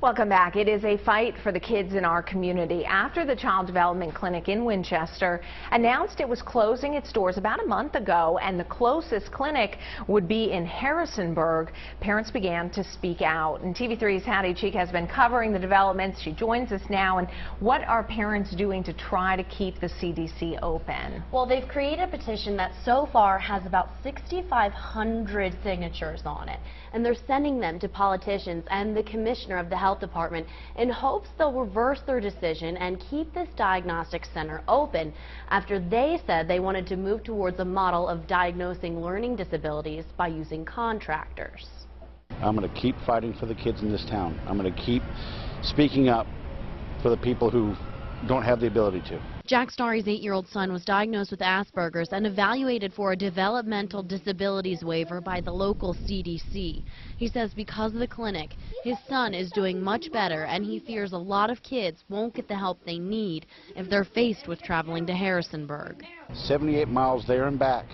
Welcome back. It is a fight for the kids in our community after the Child Development Clinic in Winchester announced it was closing its doors about a month ago, and the closest clinic would be in Harrisonburg. Parents began to speak out, and TV3's Hattie Cheek has been covering the developments. She joins us now. And what are parents doing to try to keep the CDC open? Well, they've created a petition that so far has about 6,500 signatures on it, and they're sending them to politicians and the commissioner of the health department in hopes they'll reverse their decision and keep this diagnostic center open after they said they wanted to move towards a model of diagnosing learning disabilities by using contractors. I'm going to keep fighting for the kids in this town. I'm going to keep speaking up for the people who don't have the ability to. Jack Starry's 8-year-old son was diagnosed with Asperger's and evaluated for a developmental disabilities waiver by the local CDC. He says because of the clinic, his son is doing much better, and he fears a lot of kids won't get the help they need if they're faced with traveling to Harrisonburg. 78 miles there and back.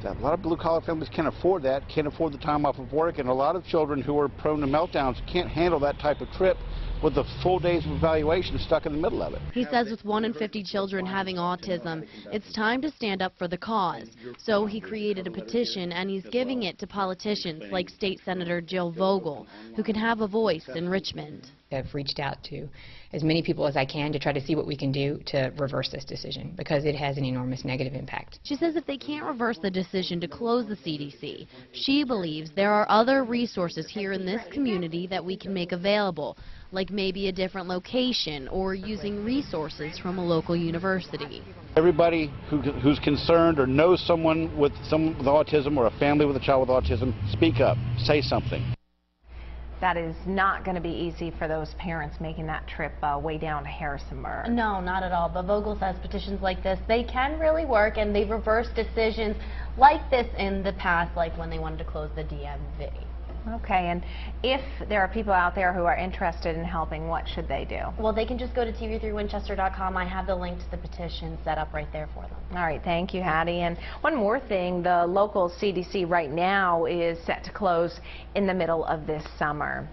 A lot of blue-collar families can't afford that, can't afford the time off of work, and a lot of children who are prone to meltdowns can't handle that type of trip with the full days of evaluation stuck in the middle of it. He says with 1 in 50 children having autism, it's time to stand up for the cause. So he created a petition, and he's giving it to politicians like State Senator Jill Vogel, who can have a voice in Richmond. I've reached out to as many people as I can to try to see what we can do to reverse this decision, because it has an enormous negative impact. She says if they can't reverse the decision to close the CDC, she believes there are other resources here in this community that we can make available, like maybe a different location or using resources from a local university. Everybody who's concerned or knows someone with autism or a family with a child with autism, speak up, say something. That is not going to be easy for those parents making that trip way down to Harrisonburg. No, not at all. But Vogel says petitions like this, they can really work, and they've reversed decisions like this in the past, like when they wanted to close the DMV. Okay, and if there are people out there who are interested in helping, what should they do? Well, they can just go to tv3winchester.com. I have the link to the petition set up right there for them. All right, thank you, Hattie. And one more thing, the local CDC right now is set to close in the middle of this summer.